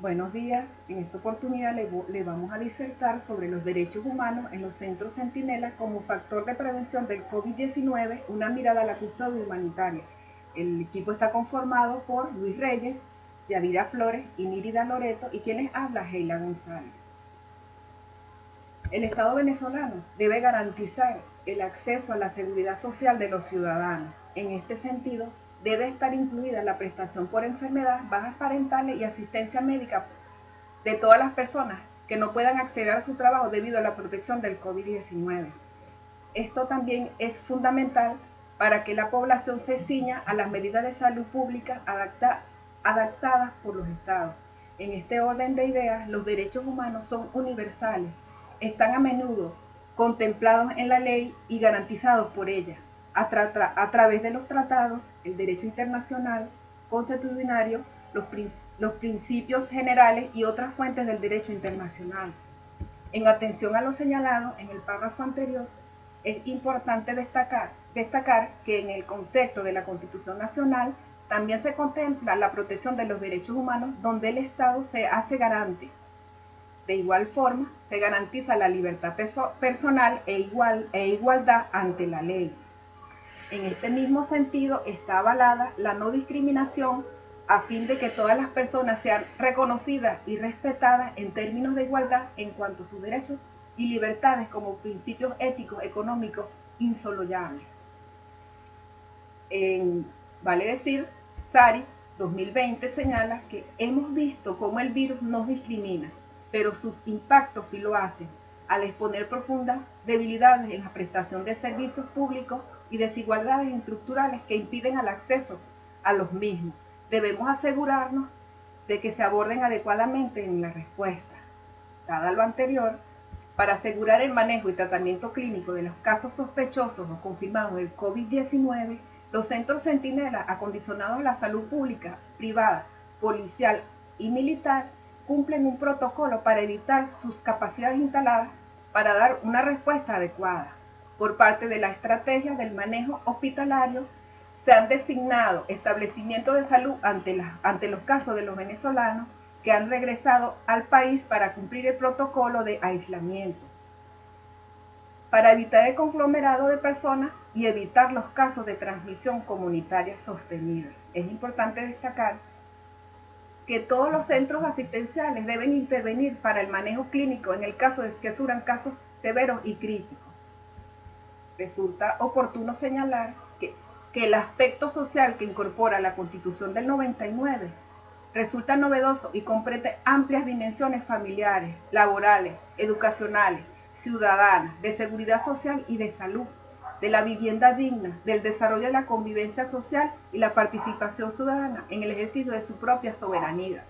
Buenos días, en esta oportunidad le vamos a disertar sobre los derechos humanos en los centros Centinela como factor de prevención del COVID-19, una mirada a la custodia humanitaria. El equipo está conformado por Luis Reyes, Yadira Flores y Nírida Loreto, y quien les habla, Heila González. El Estado venezolano debe garantizar el acceso a la seguridad social de los ciudadanos. En este sentido, debe estar incluida la prestación por enfermedad, bajas parentales y asistencia médica de todas las personas que no puedan acceder a su trabajo debido a la protección del COVID-19. Esto también es fundamental para que la población se ciña a las medidas de salud pública adaptadas por los estados. En este orden de ideas, los derechos humanos son universales, están a menudo contemplados en la ley y garantizados por ella, a través de los tratados, el derecho internacional, consuetudinario, los principios generales y otras fuentes del derecho internacional. En atención a lo señalado en el párrafo anterior, es importante destacar que en el contexto de la Constitución Nacional también se contempla la protección de los derechos humanos, donde el Estado se hace garante. De igual forma, se garantiza la libertad personal e igualdad ante la ley. En este mismo sentido está avalada la no discriminación a fin de que todas las personas sean reconocidas y respetadas en términos de igualdad en cuanto a sus derechos y libertades como principios éticos, económicos insosulables. Vale decir, SARI 2020 señala que hemos visto cómo el virus nos discrimina, pero sus impactos sí lo hacen, al exponer profundas debilidades en la prestación de servicios públicos y desigualdades estructurales que impiden el acceso a los mismos. Debemos asegurarnos de que se aborden adecuadamente en la respuesta. Dada lo anterior, para asegurar el manejo y tratamiento clínico de los casos sospechosos o confirmados del COVID-19, los centros Centinela, acondicionados a la salud pública, privada, policial y militar, cumplen un protocolo para evitar sus capacidades instaladas para dar una respuesta adecuada. Por parte de la estrategia del manejo hospitalario, se han designado establecimientos de salud ante los casos de los venezolanos que han regresado al país para cumplir el protocolo de aislamiento, para evitar el conglomerado de personas y evitar los casos de transmisión comunitaria sostenida. Es importante destacar que todos los centros asistenciales deben intervenir para el manejo clínico en el caso de que surjan casos severos y críticos. Resulta oportuno señalar que el aspecto social que incorpora la Constitución del 99 resulta novedoso y comprende amplias dimensiones familiares, laborales, educacionales, ciudadanas, de seguridad social y de salud, de la vivienda digna, del desarrollo de la convivencia social y la participación ciudadana en el ejercicio de su propia soberanía.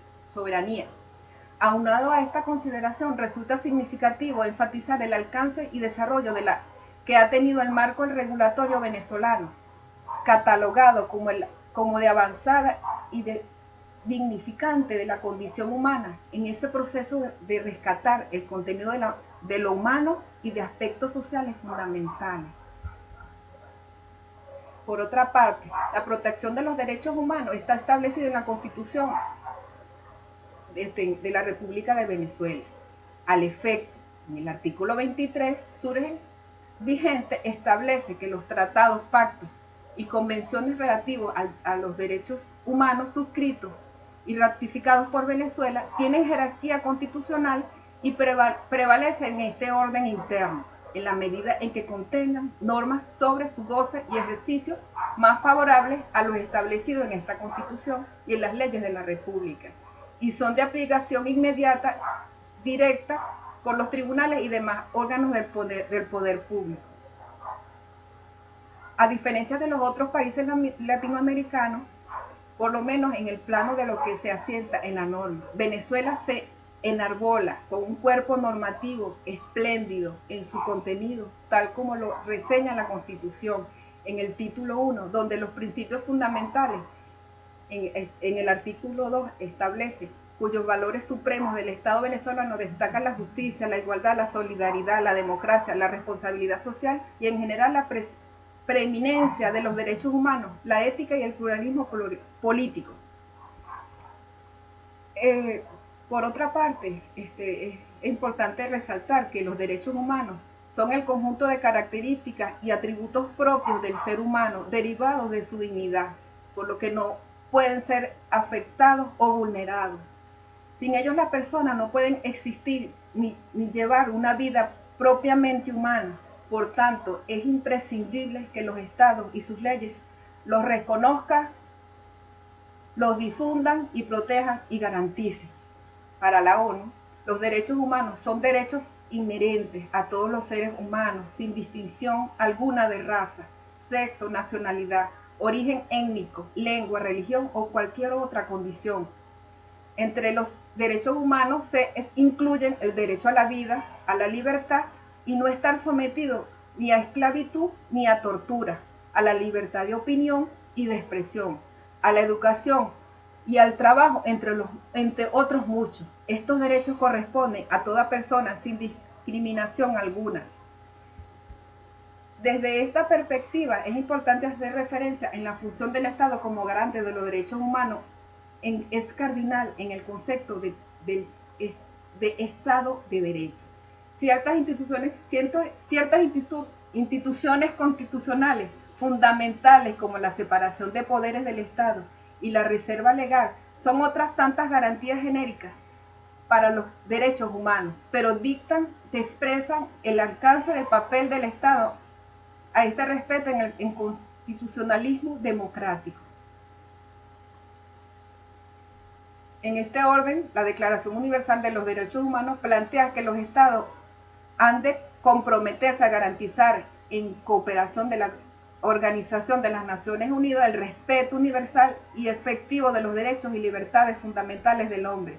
Aunado a esta consideración, resulta significativo enfatizar el alcance y desarrollo que ha tenido el marco regulatorio venezolano, catalogado como de avanzada y de dignificante de la condición humana en ese proceso de rescatar el contenido de lo humano y de aspectos sociales fundamentales. Por otra parte, la protección de los derechos humanos está establecida en la Constitución de la República de Venezuela. Al efecto, en el artículo 23 surge vigente establece que los tratados, pactos y convenciones relativos a los derechos humanos suscritos y ratificados por Venezuela tienen jerarquía constitucional y prevalecen en este orden interno, en la medida en que contengan normas sobre su goce y ejercicio más favorables a los establecidos en esta Constitución y en las leyes de la República, y son de aplicación inmediata, directa, por los tribunales y demás órganos del poder público. A diferencia de los otros países latinoamericanos, por lo menos en el plano de lo que se asienta en la norma, Venezuela se enarbola con un cuerpo normativo espléndido en su contenido, tal como lo reseña la Constitución en el título 1, donde los principios fundamentales en el artículo 2 establece cuyos valores supremos del Estado venezolano destacan la justicia, la igualdad, la solidaridad, la democracia, la responsabilidad social y en general la preeminencia de los derechos humanos, la ética y el pluralismo político. Por otra parte, es importante resaltar que los derechos humanos son el conjunto de características y atributos propios del ser humano derivados de su dignidad, por lo que no pueden ser afectados o vulnerados. Sin ellos las personas no pueden existir ni llevar una vida propiamente humana. Por tanto, es imprescindible que los estados y sus leyes los reconozcan, los difundan y protejan y garanticen. Para la ONU, los derechos humanos son derechos inherentes a todos los seres humanos, sin distinción alguna de raza, sexo, nacionalidad, origen étnico, lengua, religión o cualquier otra condición. Entre los derechos humanos se incluyen el derecho a la vida, a la libertad y no estar sometido ni a esclavitud ni a tortura, a la libertad de opinión y de expresión, a la educación y al trabajo, entre otros muchos. Estos derechos corresponden a toda persona sin discriminación alguna. Desde esta perspectiva es importante hacer referencia en la función del Estado como garante de los derechos humanos. Es cardinal en el concepto de Estado de Derecho. Ciertas instituciones constitucionales fundamentales como la separación de poderes del Estado y la reserva legal son otras tantas garantías genéricas para los derechos humanos, pero expresan el alcance del papel del Estado a este respecto en el constitucionalismo democrático. En este orden, la Declaración Universal de los Derechos Humanos plantea que los Estados han de comprometerse a garantizar, en cooperación de la Organización de las Naciones Unidas, el respeto universal y efectivo de los derechos y libertades fundamentales del hombre.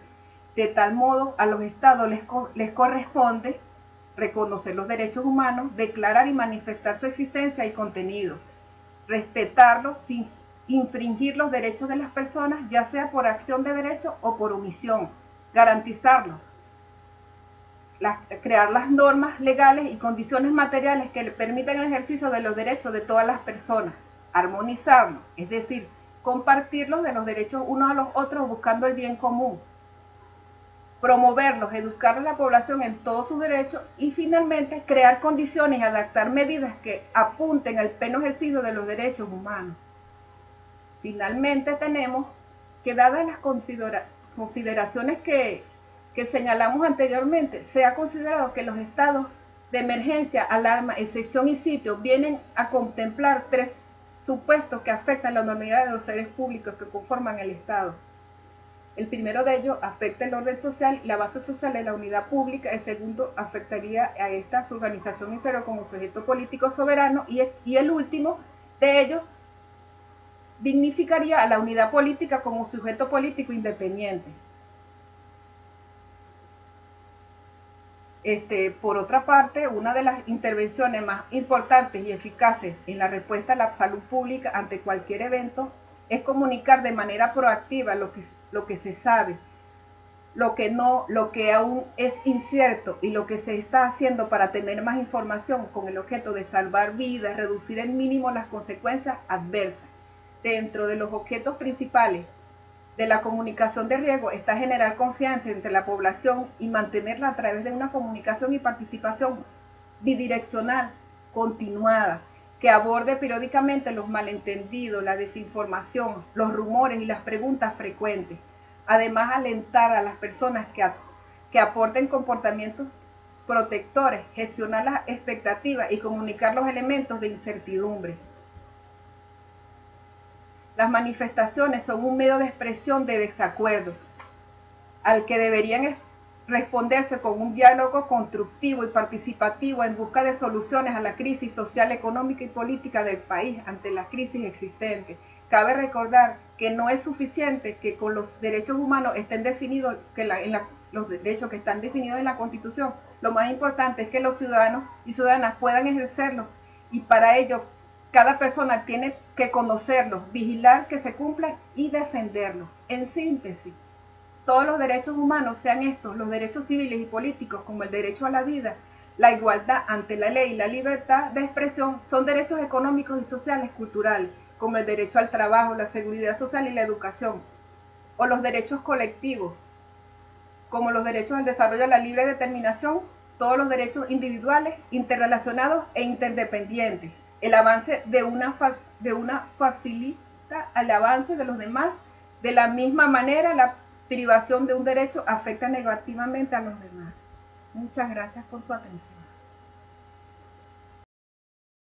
De tal modo, a los Estados les corresponde reconocer los derechos humanos, declarar y manifestar su existencia y contenido, respetarlos sin infringir los derechos de las personas, ya sea por acción de derecho o por omisión, garantizarlos, crear las normas legales y condiciones materiales que le permitan el ejercicio de los derechos de todas las personas, armonizarlos, es decir, compartirlos de los derechos unos a los otros buscando el bien común, promoverlos, educar a la población en todos sus derechos y finalmente crear condiciones y adaptar medidas que apunten al pleno ejercicio de los derechos humanos. Finalmente tenemos que, dadas las consideraciones que señalamos anteriormente, se ha considerado que los estados de emergencia, alarma, excepción y sitio vienen a contemplar tres supuestos que afectan la normalidad de los seres públicos que conforman el Estado. El primero de ellos afecta el orden social y la base social de la unidad pública. El segundo afectaría a esta su organización interior como sujeto político soberano y el último de ellos dignificaría a la unidad política como sujeto político independiente. Por otra parte, una de las intervenciones más importantes y eficaces en la respuesta a la salud pública ante cualquier evento es comunicar de manera proactiva lo que se sabe, lo que aún es incierto y lo que se está haciendo para tener más información con el objeto de salvar vidas, reducir al mínimo las consecuencias adversas. Dentro de los objetos principales de la comunicación de riesgo está generar confianza entre la población y mantenerla a través de una comunicación y participación bidireccional, continuada, que aborde periódicamente los malentendidos, la desinformación, los rumores y las preguntas frecuentes. Además, alentar a las personas que aporten comportamientos protectores, gestionar las expectativas y comunicar los elementos de incertidumbre. Las manifestaciones son un medio de expresión de desacuerdo, al que deberían responderse con un diálogo constructivo y participativo en busca de soluciones a la crisis social, económica y política del país ante la crisis existente. Cabe recordar que no es suficiente que con los derechos humanos estén definidos, los derechos que están definidos en la Constitución. Lo más importante es que los ciudadanos y ciudadanas puedan ejercerlos y para ello cada persona tiene que conocerlos, vigilar que se cumplan y defenderlos. En síntesis, todos los derechos humanos, sean estos los derechos civiles y políticos como el derecho a la vida, la igualdad ante la ley y la libertad de expresión, son derechos económicos y sociales culturales, como el derecho al trabajo, la seguridad social y la educación, o los derechos colectivos, como los derechos al desarrollo a la libre determinación, todos los derechos individuales, interrelacionados e interdependientes. El avance de una facilita al avance de los demás. De la misma manera, la privación de un derecho afecta negativamente a los demás. Muchas gracias por su atención.